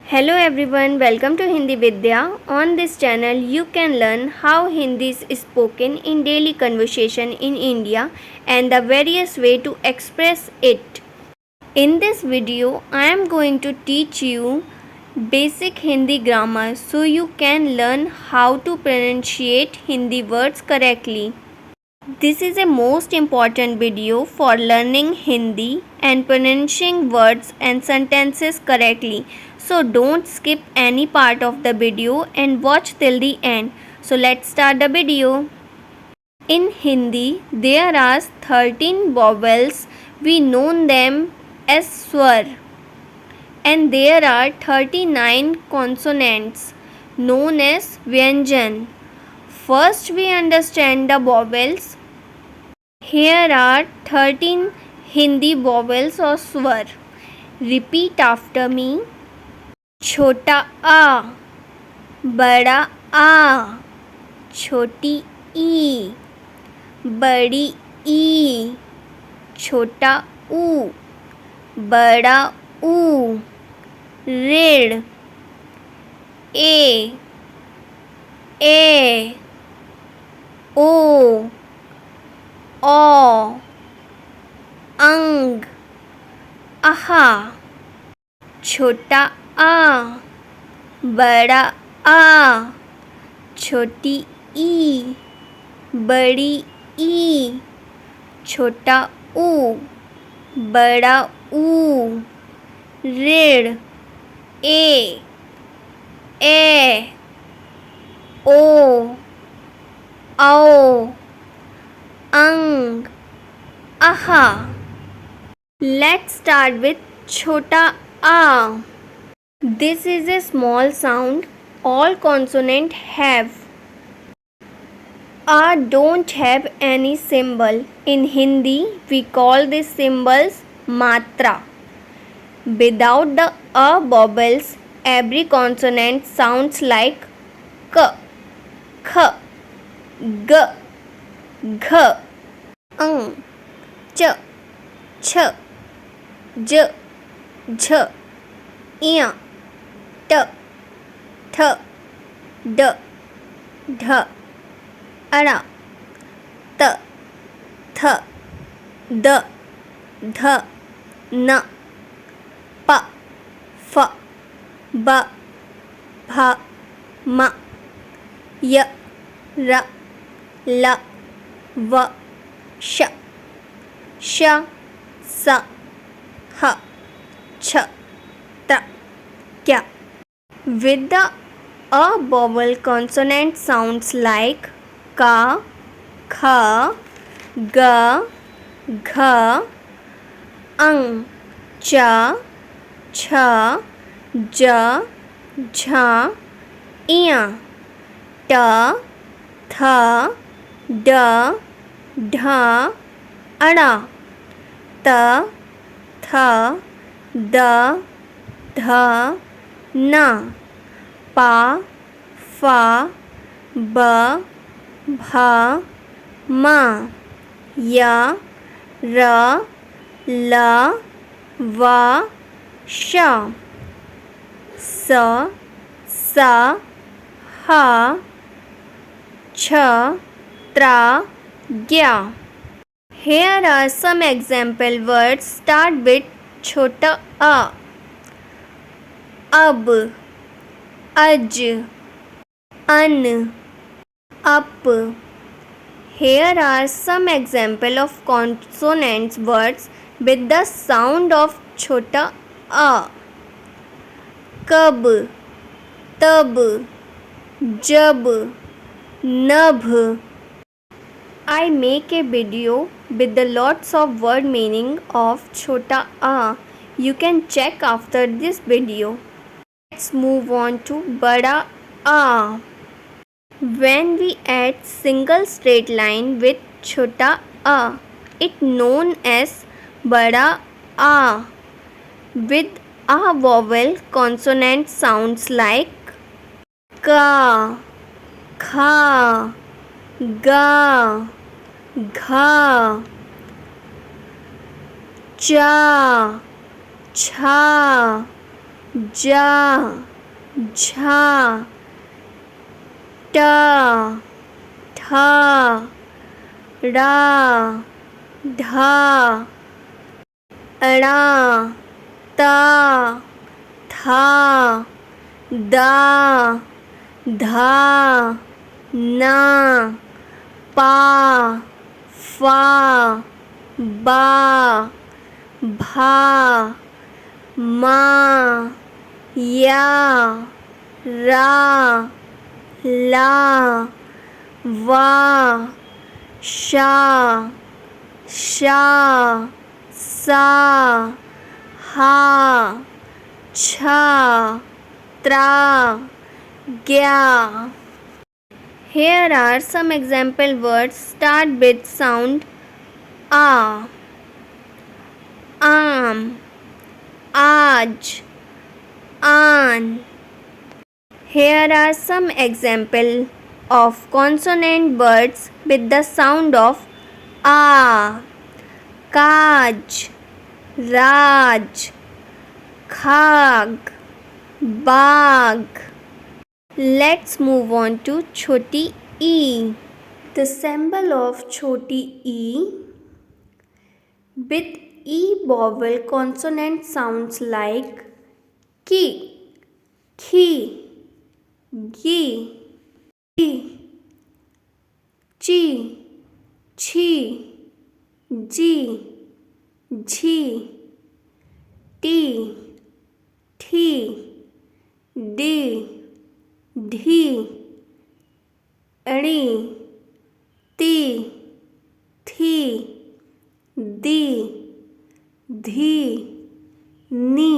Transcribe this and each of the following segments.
Hello everyone, welcome to Hindi Vidya. On this channel, you can learn how Hindi is spoken in daily conversation in India and the various way to express it. In this video, I am going to teach you basic Hindi grammar so you can learn how to pronunciate Hindi words correctly. This is a most important video for learning Hindi and pronouncing words and sentences correctly. So don't skip any part of the video and watch till the end. So let's start the video. In Hindi, there are 13 vowels. We know them as swar. And there are 39 consonants known as vyanjan. First we understand the vowels. Here are 13 Hindi vowels or swar. Repeat after me. छोटा आ, बड़ा आ, छोटी ई, बड़ी ई, छोटा ऊ, बड़ा ऊ, ऋण ए ओ अंग आहा छोटा आ बड़ा आ छोटी ई बड़ी ई छोटा ऊ बड़ा ऊ ऋण ए ओ औ अंग आहा. Let's start with chota a. This is a small sound. All consonants have. A don't have any symbol. In Hindi, we call these symbols matra. Without the a vowels, every consonant sounds like k, kh, g, gh, ang, ch, ch, j, झ इया ट ठ ड ढ अड़ा त थ the ध न प फ ब भ म य र ल व श श स ह छ त क्या. With the a vowel consonant sounds like ka, kha, ga, gha, ang, cha, cha, ja, jha, iya, ta, tha, da, dha, ada, ta, tha, da, dha, na, pa, fa, ba, bha, ma, ya, ra, la, va, sha, sa, sa, ha, cha, tra, gya. Here are some example words. Start with छोटा आ. अब, अज, अन, up. Here are some example of consonants words with the sound of छोटा आ. कब, तब, जब, नभ. I make a video with the lots of word meaning of chota a. You can check after this video. Let's move on to bada a. When we add single straight line with chota a, it known as bada a. With a vowel consonant sounds like ka, kha, ga, gha, cha, cha, जा, झा, टा, ठा, ड़ा, ढा, अड़ा, ता, था, दा, धा, ना, पा, फा, बा, भा, मा, या, रा, ला, वा, शा, शा, सा, हा, छा, त्रा, ग्या. Here are some example words start with sound a. Aam, aaj, aan. Here are some example of consonant words with the sound of a. Kaj, Raj, Khag, Bag. Let's move on to choti e. The symbol of choti e. With e vowel consonant sounds like ki, khi, gi, chi, chi, chi, ji, jhi, ti, thi, di, धी, अणी, ती, थी, दी, धी, नी,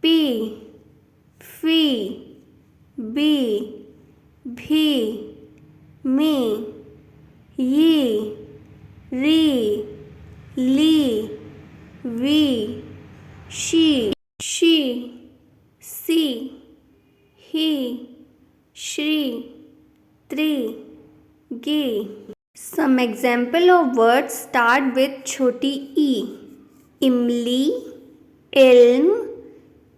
P, फी, B, भी, मी, यी, री, ली, we, she, सी, ही, श्री, त्रि, गी. Some example of words start with choti e. Imli, ilm,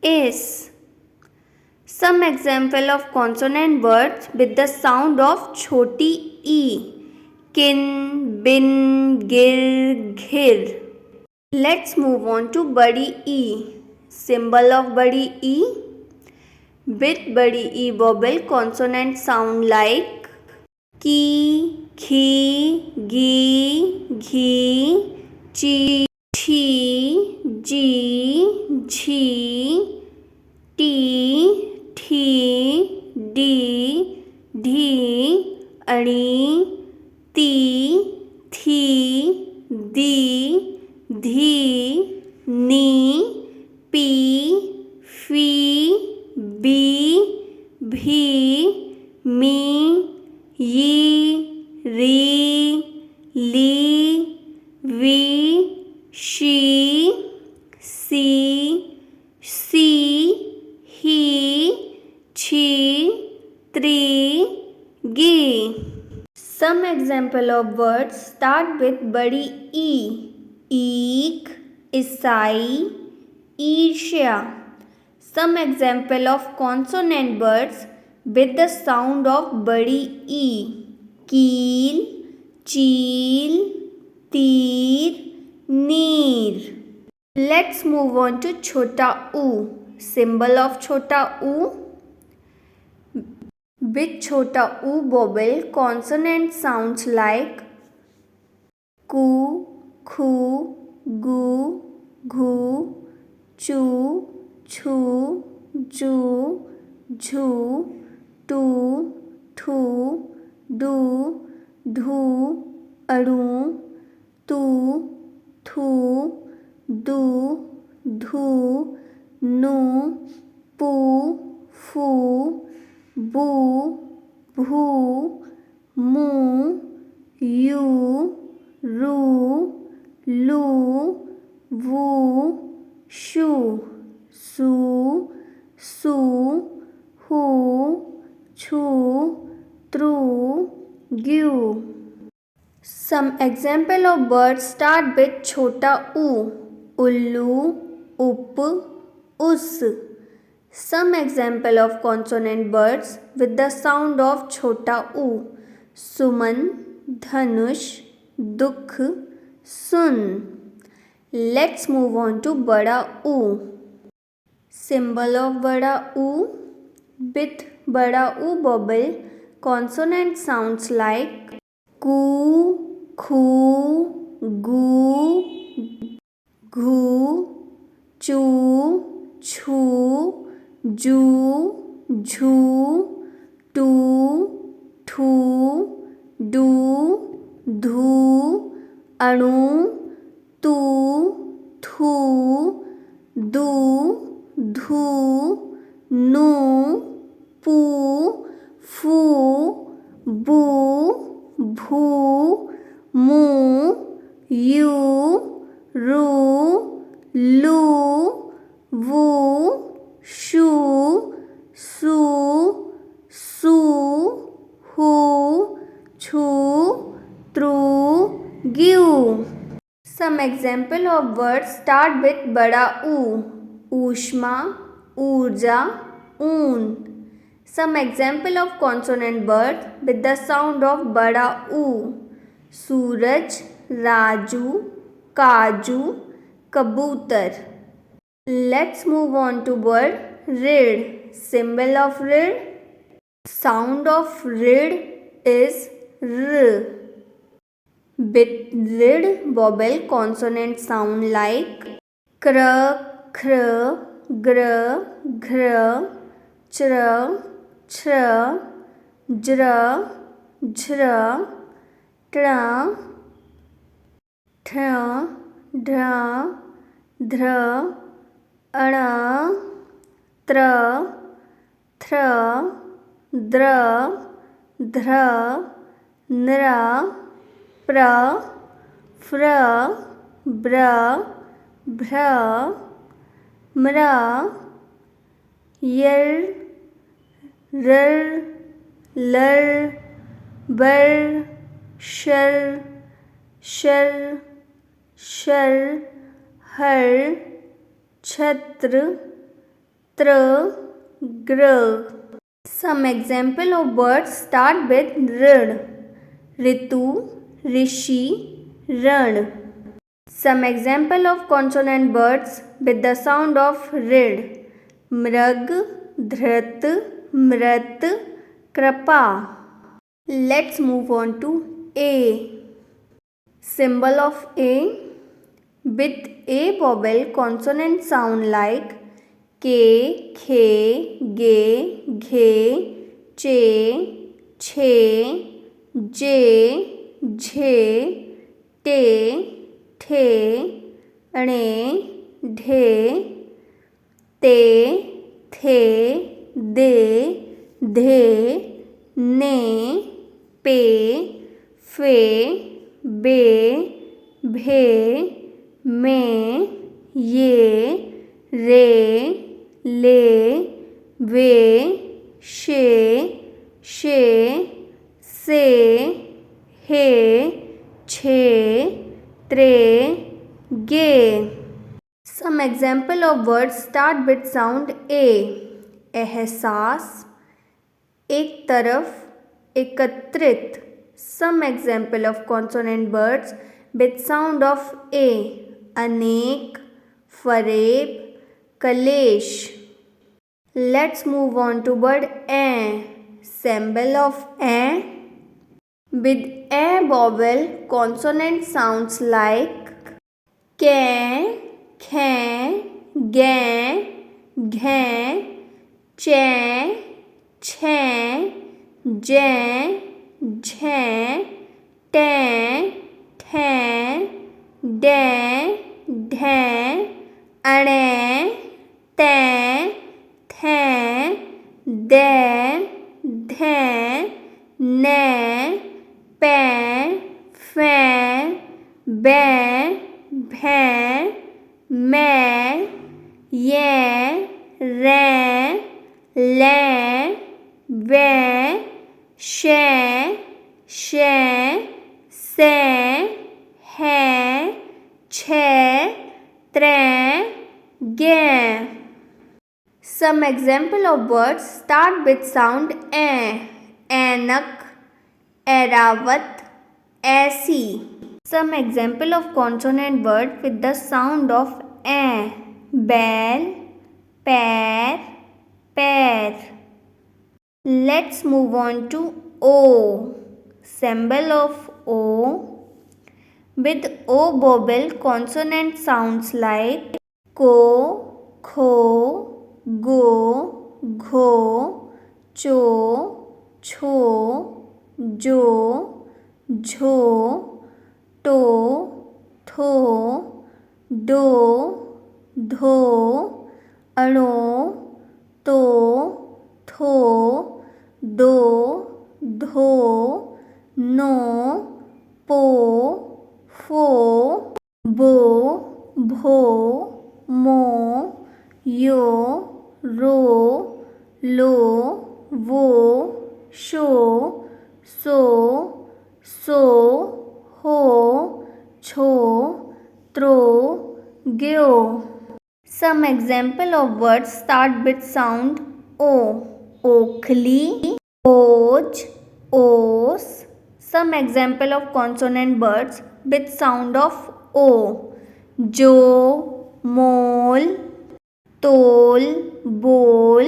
is. Some example of consonant words with the sound of choti e. Kin, bin, gir, ghir. Let's move on to badi e. Symbol of badi e. With badi e vowel consonant sound like ki, khi, gi, ghi, chi, thi, ji, jhi, ti, thi, di, dhi, ani, ti, thi, di, dhi, ni, pi, fi, बी, भी, मी, यी, री, ली, we, she, सी, सी, ही, छी, त्रि, गी. Some example of words start with badi e. Eek, isai, ईर्ष्या. Some example of consonant words with the sound of badi e. Keel, cheel, teer, neer. Let's move on to chota u. Symbol of chota u. With chota u vowel consonant sounds like ku, khu, gu, ghu, chu, छू, जू, झू, to, ठू, do, ढू, अड़ू, तू, थू, दू, धू, नू, पू, फू, बू, भू, मू, यू, रू, लू, वू, शू, सू, सू, हू, छू, त्रु, ग्यू. Some example of words start with chota u. Ullu, up, us. Some example of consonant words with the sound of chota u. Suman, Dhanush, Dukh, Sun. Let's move on to bada u. Symbol of bada u. With bada u vowel, consonant sounds like ku, khu, gu, घू, चू, छू, जू, झू, to, ठू, do, धू, अणु, तू, थू, दू, धू, नू, पू, फू, बू, भू, मू, यू, रू, लू, वू, शू, सू, सू, हू, छू, true, give. Some example of words start with bada u. Ushma, urja, un. Some example of consonant words with the sound of bada u. Suraj, Raju, Kaju, Kabutar. Let's move on to word rid. Symbol of rid. Sound of rid is r. With rid vowel, consonant sound like kr, khr, gr, ghr, chr, chr, jr, jhr, tra, ठ, ढ, ध्र, अण, त्र, थ्र, द्र, ध्र, नृ, प्र, फ्र, ब्र, भ्र, म्र, यर, रर, लर, बर, शर, शर, शर, हर, छत्र, त्र, ग्र. Some example of words start with ऋण. ऋतु, ऋषि, रण. Some example of consonant words with the sound of ऋण. मृग, धृत, मृत, कृपा. Let's move on to A. Symbol of A. With A vowel, consonant sound like के, खे, गे, घे, चे, छे, जे, झे, टे, ठे, अणे, ढे, ते, थे, दे, धे, ने, पे, फे, बे, भे, में, ये, रे, ले, वे, शे, शे, से, हे, छे, त्रे, गे. Some example of words start with sound A. एहसास, एक तरफ, एकत्रित. Some example of consonant words with sound of A. अनेक, फरेब, कलेश. Let's move on to word A. Symbol of A. With A vowel, consonant sounds like कै, खे, गे, घे, चे, छे, जे, झे, टे, ठे, डे, ढे, अणे, ते, थे, दे, धे, ने, पे, फे, बे, भे, में, ये, रे, ले, वे, शे, शे, से, है, छे, त्रे, गे. Some example of words start with sound a. Anak, Airavat, Aisi. Some example of consonant word with the sound of a. Bell, pair, pair. Let's move on to O. Symbol of O. With O vowel, consonant sounds like ko, kho, go, gho, cho, cho, jo, jho, to, tho, do, dho, ano, to, tho, do, dho, no, po, pho, bo, bho, mo, yo, ro, lo, wo, sho, so, ho, cho, tro, gyo. Some example of words start with sound O. Oakley, oj, os. Some example of consonant words with sound of O. Jo, mole, tol, bowl.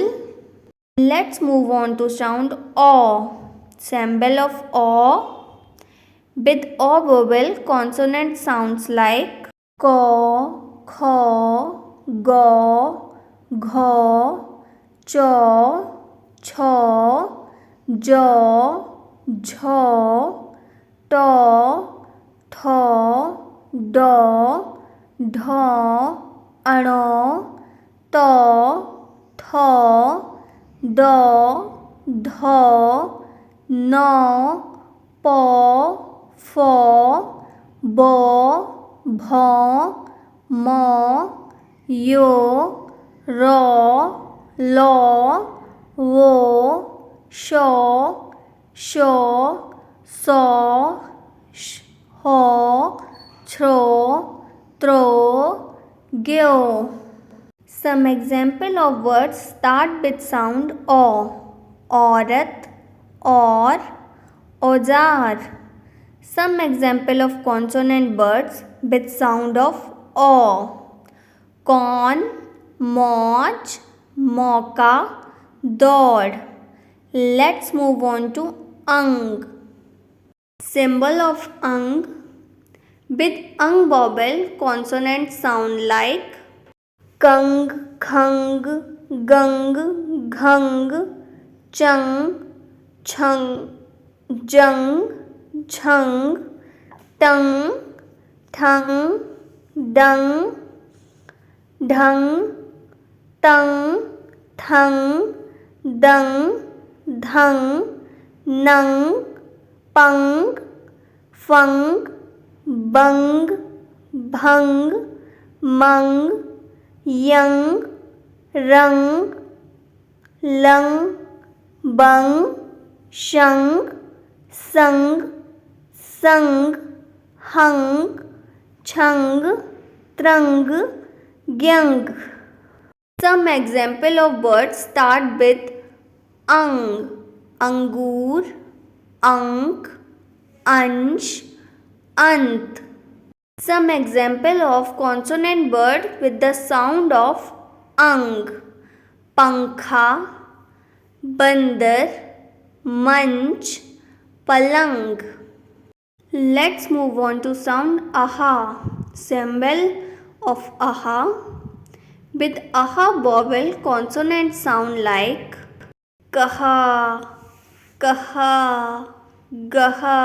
Let's move on to sound O. Symbol of O. With O vowel, consonant sounds like ko, kho, go, gho, cho, cho, jo, jho, to, tho, do, dho, ano, to, tho, do, dho, no, po, pho, bo, bho, mo, yo, ro, lo, wo, sho, so, ho, chro, tro, gyo. Some example of words start with sound O. Aurat, or, औजार. Some example of consonant words with sound of O. कौन, मौज, मौका, दौड़. Let's move on to अंग. Symbol of अंग. With अंग vowel, consonant sound like Kang, खंग, गंग, घंग, चंग, छंग, जंग, झंग, टंग, ठंग, डंग, ढंग, तंग, थंग, दंग, धंग, नंग, पंग, फंग, बंग, भंग, मंग, यंग, रंग, लंग, बंग, शंग, संग, संग, हंग, छंग, त्रंग, ग्यंग. Some example of words start with अंग. अंगूर, अंक, अंश, अंत. Some example of consonant word with the sound of अंग. पंखा, बंदर, मंच, पलंग. Let's move on to sound aha. Symbol of aha. With aha vowel, consonant sound like कहा, कहा, गहा,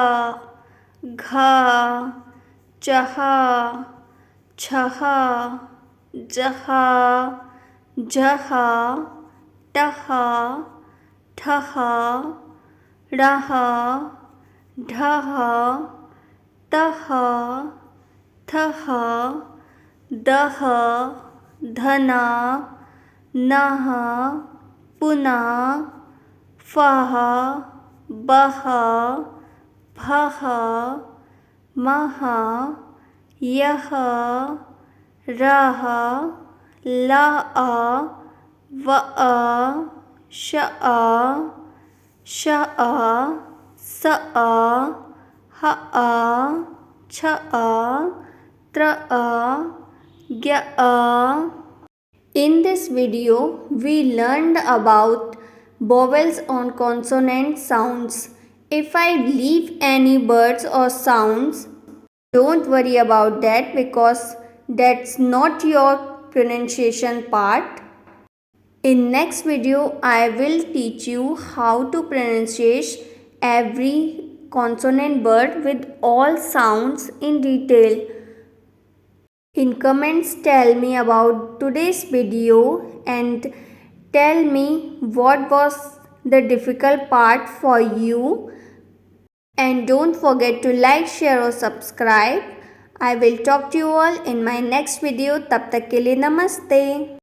घा, चहा, छहा, जहा, जहा, टहा, ठहा, रहा, ढहा, तहा, थहा, दहा, धना, नहा, पुना, फहा, बहा, भहा, महा, यहा, रहा, ला, व श श स ह छ त्र ग. In this video, we learned about vowels on consonant sounds. If I leave any words or sounds, don't worry about that because that's not your pronunciation part. In next video, I will teach you how to pronunciate every consonant word with all sounds in detail. In comments, tell me about today's video and tell me what was the difficult part for you. And don't forget to like, share or subscribe. I will talk to you all in my next video. तब तक के लिए नमस्ते.